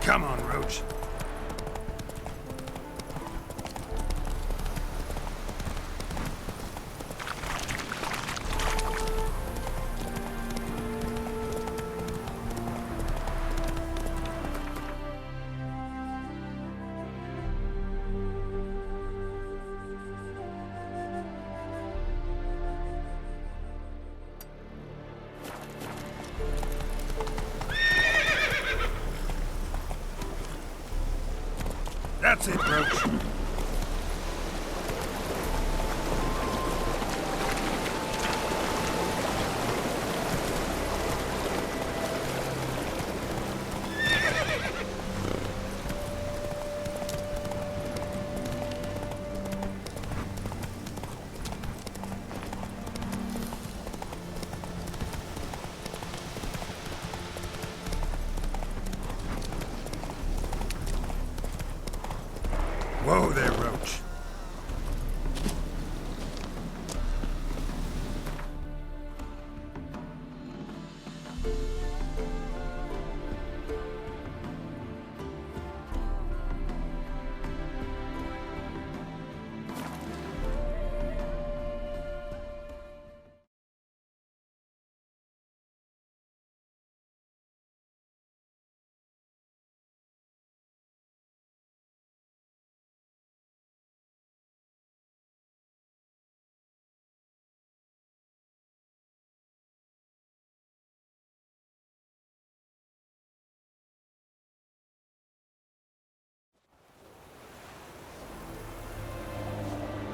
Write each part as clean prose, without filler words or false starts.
Come on, Roach. That's it, Roach. Whoa there, Roach.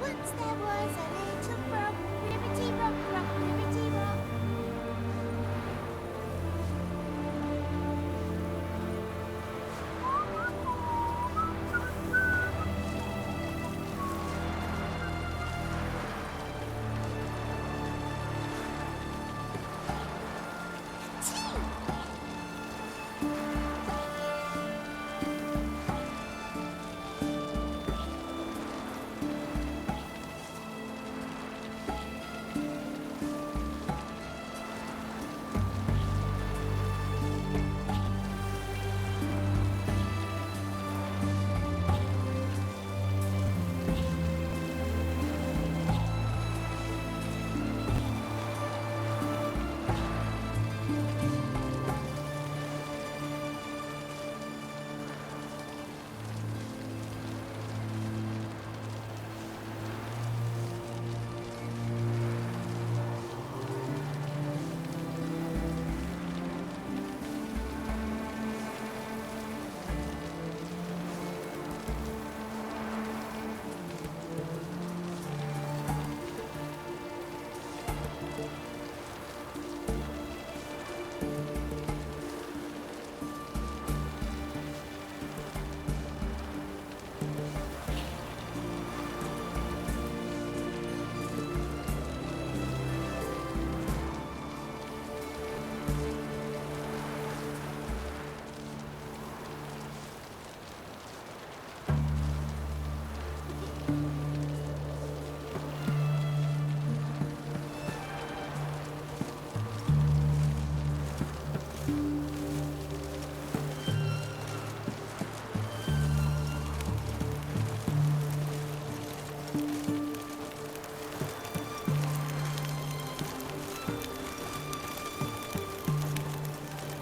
Once there was a little frog, ribbity rock, rock, ribbity rock.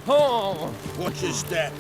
Oh! Watch your step.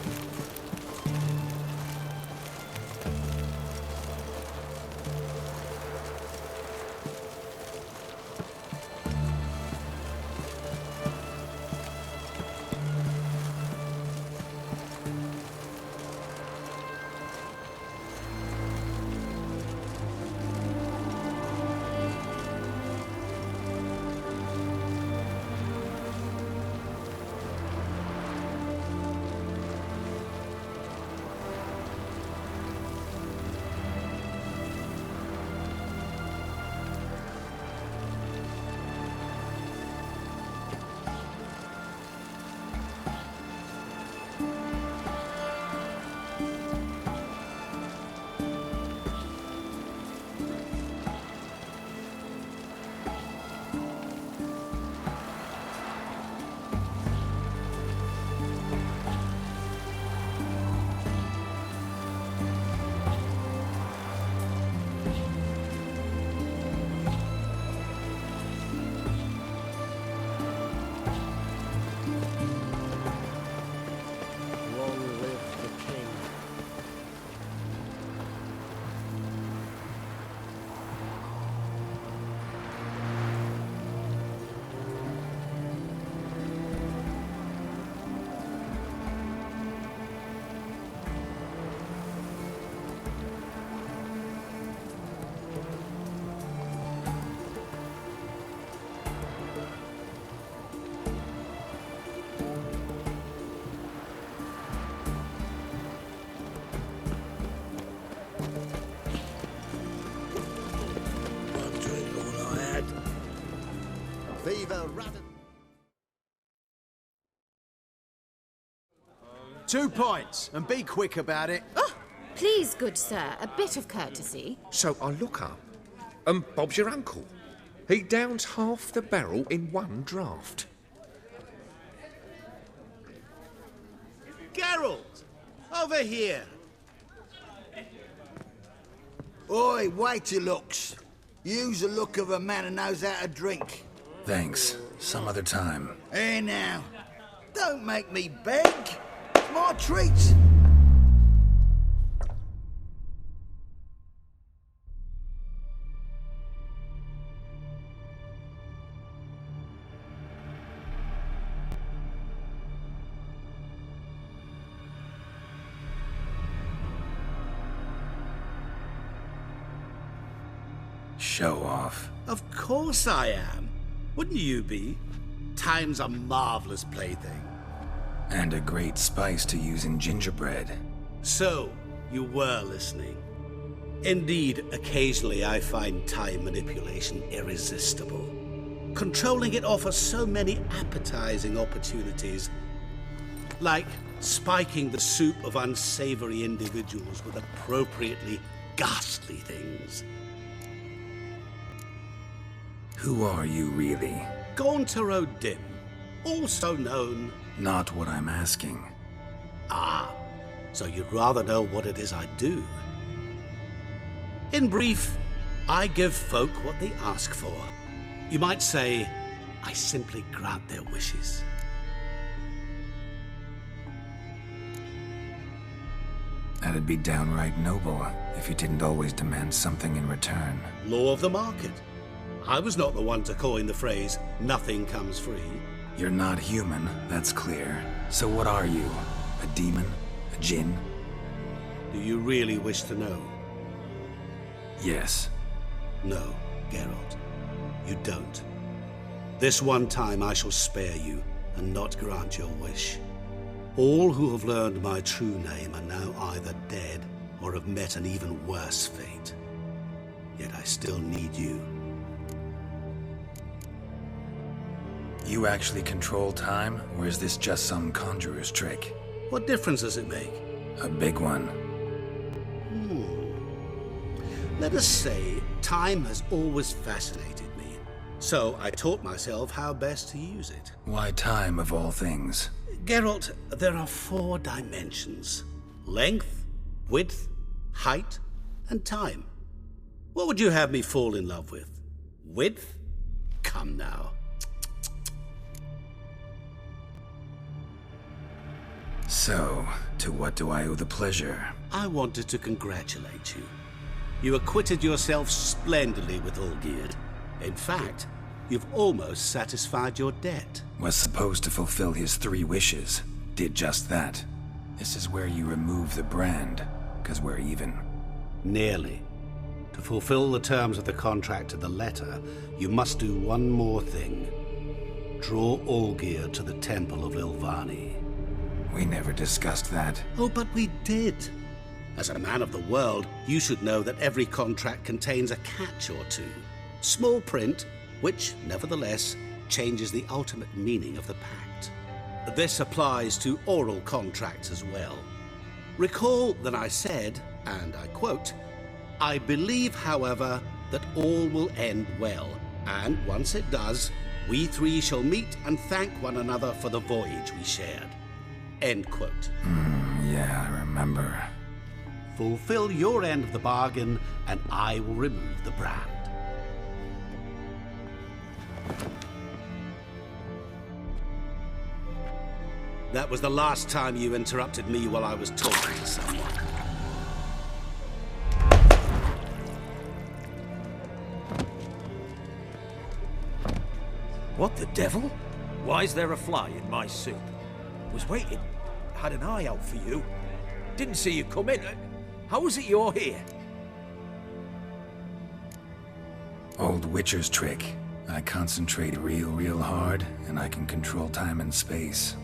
favour rather... 2 pints, and be quick about it. Oh, please, good sir, a bit of courtesy. So I look up, and Bob's your uncle. He downs half the barrel in one draught. Geralt! Over here! Oi, wait your looks. Use the look of a man who knows how to drink. Thanks. Some other time. Here now. Don't make me beg. It's my treat. Show off. Of course I am. Wouldn't you be? Time's a marvellous plaything. And a great spice to use in gingerbread. So, you were listening. Indeed, occasionally I find time manipulation irresistible. Controlling it offers so many appetizing opportunities. Like spiking the soup of unsavory individuals with appropriately ghastly things. Who are you, really? Gauntero Dim, also known... Not what I'm asking. Ah, so you'd rather know what it is I do. In brief, I give folk what they ask for. You might say, I simply grant their wishes. That'd be downright noble if you didn't always demand something in return. Law of the market. I was not the one to coin the phrase, nothing comes free. You're not human, that's clear. So what are you? A demon? A djinn? Do you really wish to know? Yes. No, Geralt. You don't. This one time I shall spare you and not grant your wish. All who have learned my true name are now either dead or have met an even worse fate. Yet I still need you. You actually control time, or is this just some conjurer's trick? What difference does it make? A big one. Let us say time has always fascinated me. So I taught myself how best to use it. Why time, of all things? Geralt, there are 4 dimensions. Length, width, height, and time. What would you have me fall in love with? Width? Come now. So, to what do I owe the pleasure? I wanted to congratulate you. You acquitted yourself splendidly with Olgierd. In fact, you've almost satisfied your debt. Was supposed to fulfill his 3 wishes. Did just that. This is where you remove the brand, 'cause we're even. Nearly. To fulfill the terms of the contract to the letter, you must do one more thing. Draw Olgierd to the Temple of Ilvani. We never discussed that. Oh, but we did. As a man of the world, you should know that every contract contains a catch or two. Small print, which, nevertheless, changes the ultimate meaning of the pact. This applies to oral contracts as well. Recall that I said, and I quote, "I believe, however, that all will end well, and once it does, we 3 shall meet and thank one another for the voyage we shared." End quote. Yeah, I remember. Fulfill your end of the bargain, and I will remove the brand. That was the last time you interrupted me while I was talking to someone. What the devil? Why is there a fly in my soup? Was waiting. Had an eye out for you. Didn't see you come in. How is it you're here? Old Witcher's trick. I concentrate real hard, and I can control time and space.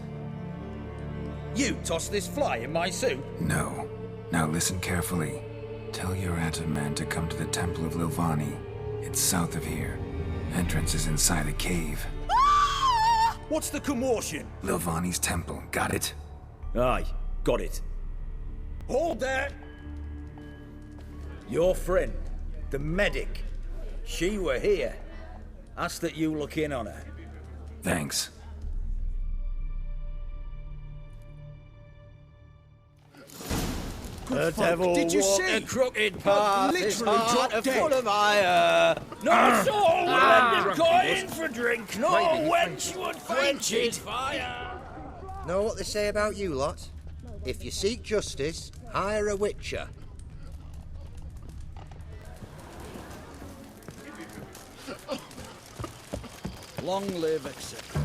You tossed this fly in my soup? No. Now listen carefully. Tell your Ataman to come to the Temple of Ilvani. It's south of here. Entrance is inside a cave. Ah! What's the commotion? Lilvani's temple, got it? Aye, got it. Hold there! Your friend, the medic, she were here. Ask that you look in on her. Thanks. The devil did you walked see? a crooked Blood path, his literally heart dropped full dead. of ire. No soul would lend him coin for drink, no wench would quench his fire. Know what they say about you lot? If you seek justice, hire a witcher. Long live etc.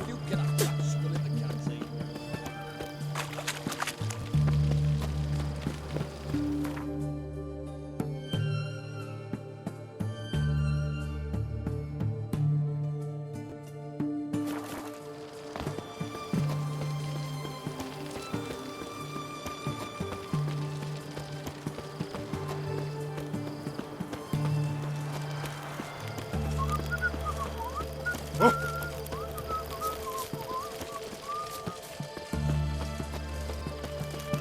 You can have that skull in the canteen.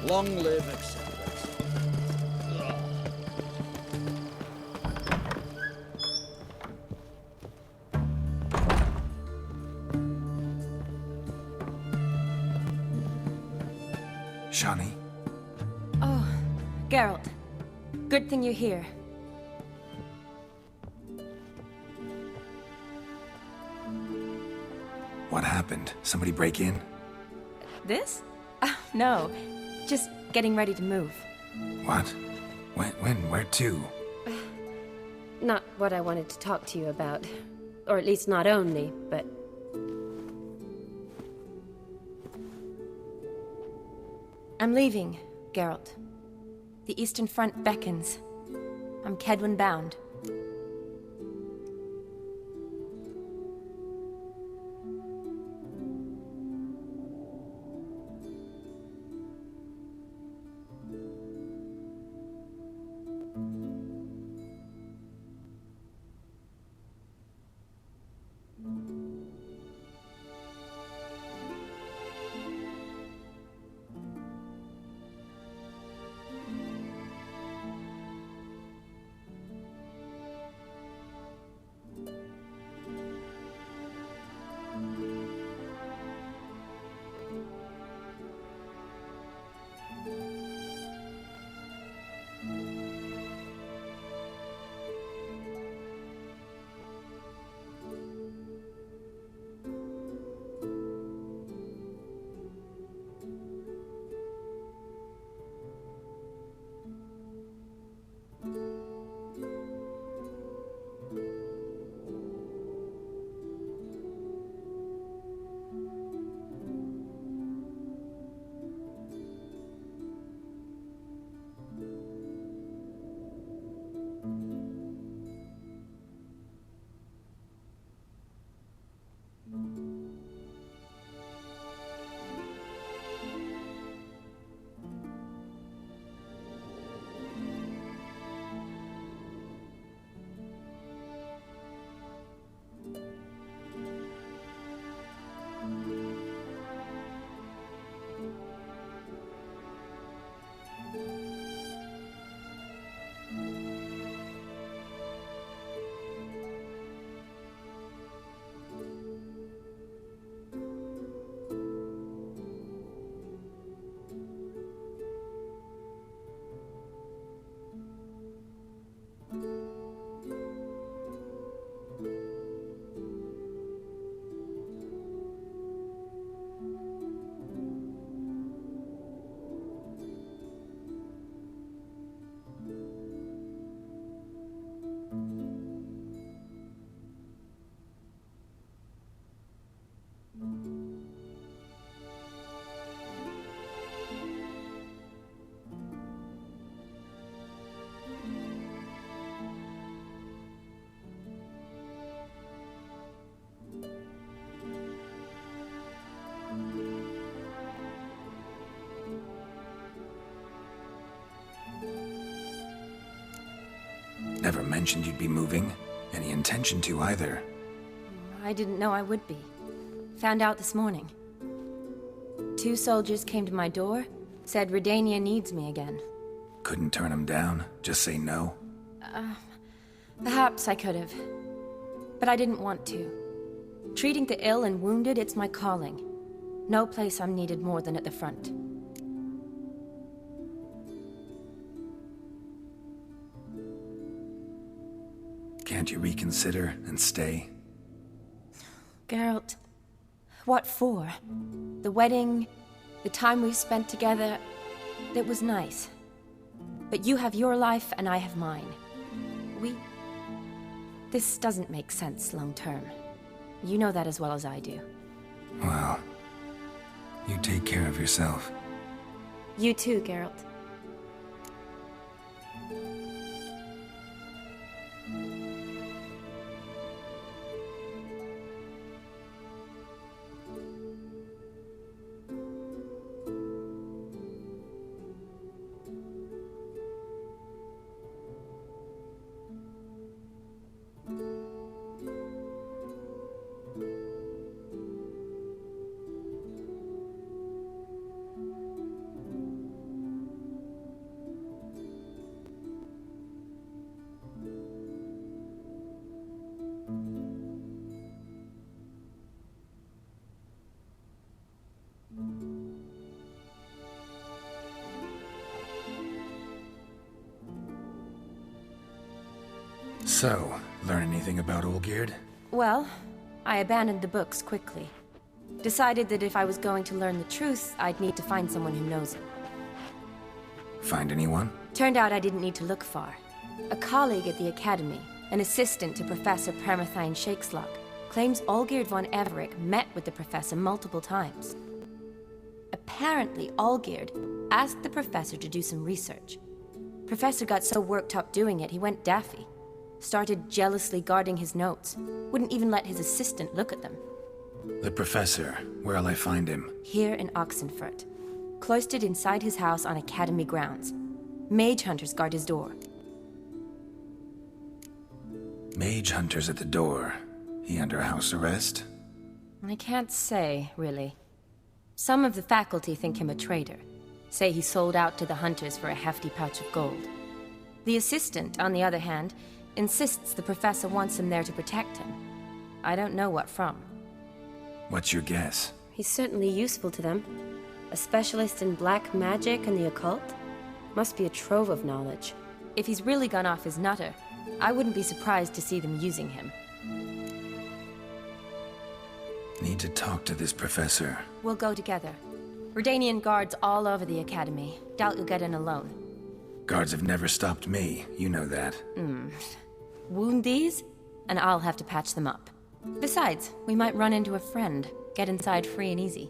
Long live etc. Shani? Oh, Geralt. Good thing you're here. What happened? Somebody break in? This? No. Just getting ready to move. What? When? Where to? Not what I wanted to talk to you about. Or at least not only, but... I'm leaving, Geralt. The Eastern Front beckons. I'm Kedwin bound. Never mentioned you'd be moving. any intention to either. I didn't know I would be. Found out this morning. 2 soldiers came to my door, said Redania needs me again. Couldn't turn him down? Just say no? Perhaps I could have. But I didn't want to. Treating the ill and wounded, it's my calling. No place I'm needed more than at the front. Can't you reconsider and stay? Geralt, what for? The wedding, the time we've spent together, it was nice. But you have your life and I have mine. This doesn't make sense long term. You know that as well as I do. Well, you take care of yourself. You too, Geralt. So, learn anything about Olgierd? Well, I abandoned the books quickly. Decided that if I was going to learn the truth, I'd need to find someone who knows it. Find anyone? Turned out I didn't need to look far. A colleague at the Academy, an assistant to Professor Permathine Shakeslog, claims Olgierd von Everec met with the professor multiple times. Apparently, Olgierd asked the professor to do some research. Professor got so worked up doing it, he went daffy. Started jealously guarding his notes. Wouldn't even let his assistant look at them. The professor. Where'll I find him? Here in Oxenfurt. Cloistered inside his house on Academy grounds. Mage hunters guard his door. Mage hunters at the door. He under house arrest? I can't say, really. Some of the faculty think him a traitor. Say he sold out to the hunters for a hefty pouch of gold. The assistant, on the other hand, insists the professor wants him there to protect him. I don't know what from. What's your guess? He's certainly useful to them. A specialist in black magic and the occult? Must be a trove of knowledge. If he's really gone off his nutter, I wouldn't be surprised to see them using him. Need to talk to this professor. We'll go together. Redanian guards all over the Academy. Doubt you'll get in alone. Guards have never stopped me, you know that. Wound these, and I'll have to patch them up. Besides, we might run into a friend. Get inside free and easy.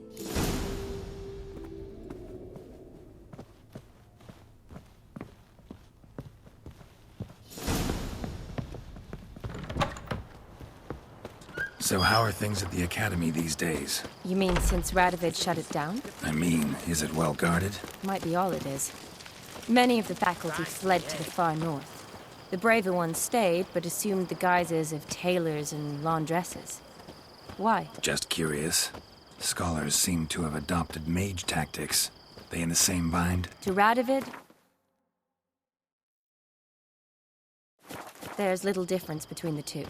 So how are things at the Academy these days? You mean since Radovid shut it down? I mean, is it well guarded? Might be all it is. Many of the faculty fled to the far north. The braver ones stayed, but assumed the guises of tailors and laundresses. Why? Just curious. Scholars seem to have adopted mage tactics. They in the same bind? To Radovid? There's little difference between the two.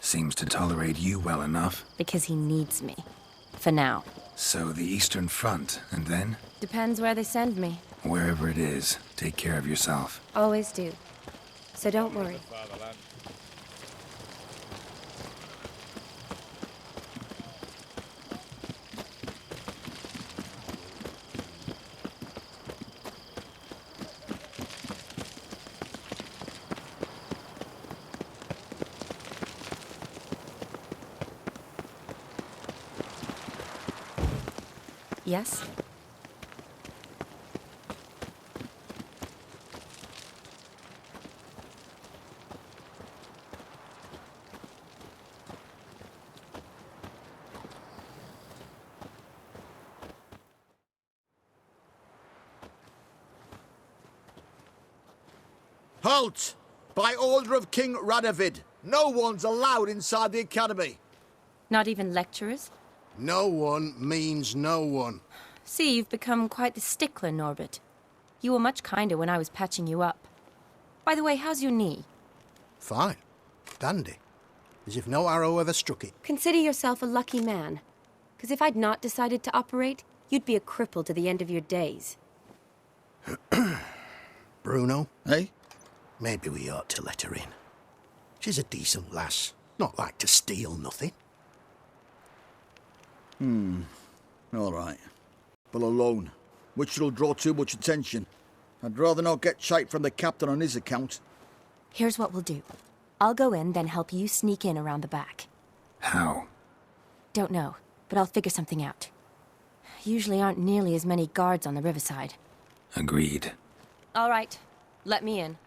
Seems to tolerate you well enough. Because he needs me. For now. So the Eastern Front, and then? Depends where they send me. Wherever it is, take care of yourself. Always do. So don't worry. Yes? Halt! By order of King Radovid, no one's allowed inside the academy. Not even lecturers? No one means no one. See, you've become quite the stickler, Norbert. You were much kinder when I was patching you up. By the way, how's your knee? Fine. Dandy. As if no arrow ever struck it. Consider yourself a lucky man. Because if I'd not decided to operate, you'd be a cripple to the end of your days. Bruno? Eh? Maybe we ought to let her in. She's a decent lass. Not like to steal nothing. All right. But alone, which will draw too much attention. I'd rather not get shite from the captain on his account. Here's what we'll do. I'll go in, then help you sneak in around the back. How? Don't know, but I'll figure something out. Usually aren't nearly as many guards on the riverside. Agreed. All right, let me in.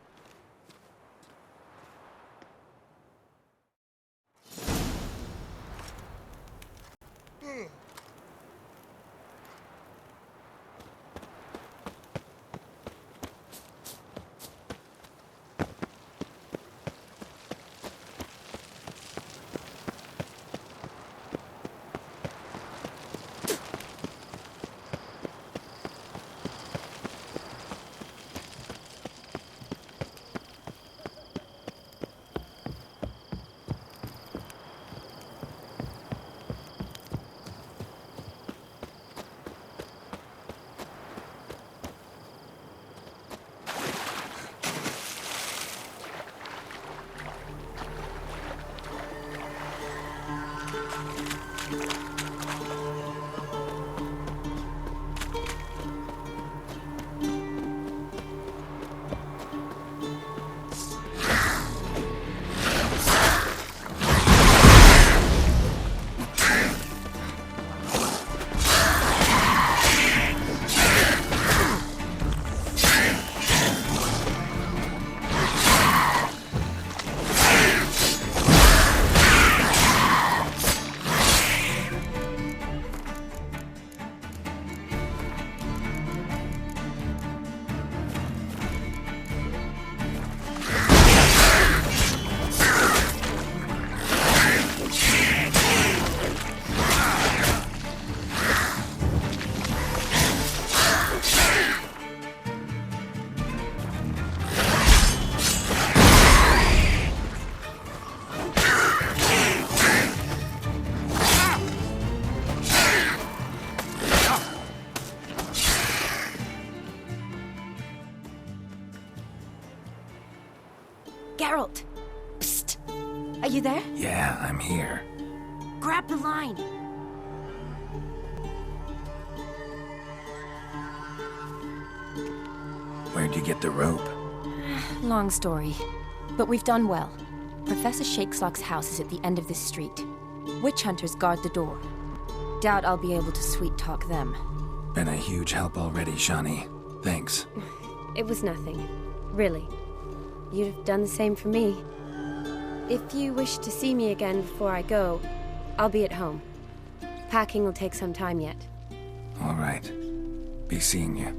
Geralt! Psst! Are you there? Yeah, I'm here. Grab the line! Where'd you get the rope? Long story. But we've done well. Professor Shakeslock's house is at the end of this street. Witch hunters guard the door. Doubt I'll be able to sweet-talk them. Been a huge help already, Shani. Thanks. It was nothing. Really. You'd have done the same for me. If you wish to see me again before I go, I'll be at home. Packing will take some time yet. All right. Be seeing you.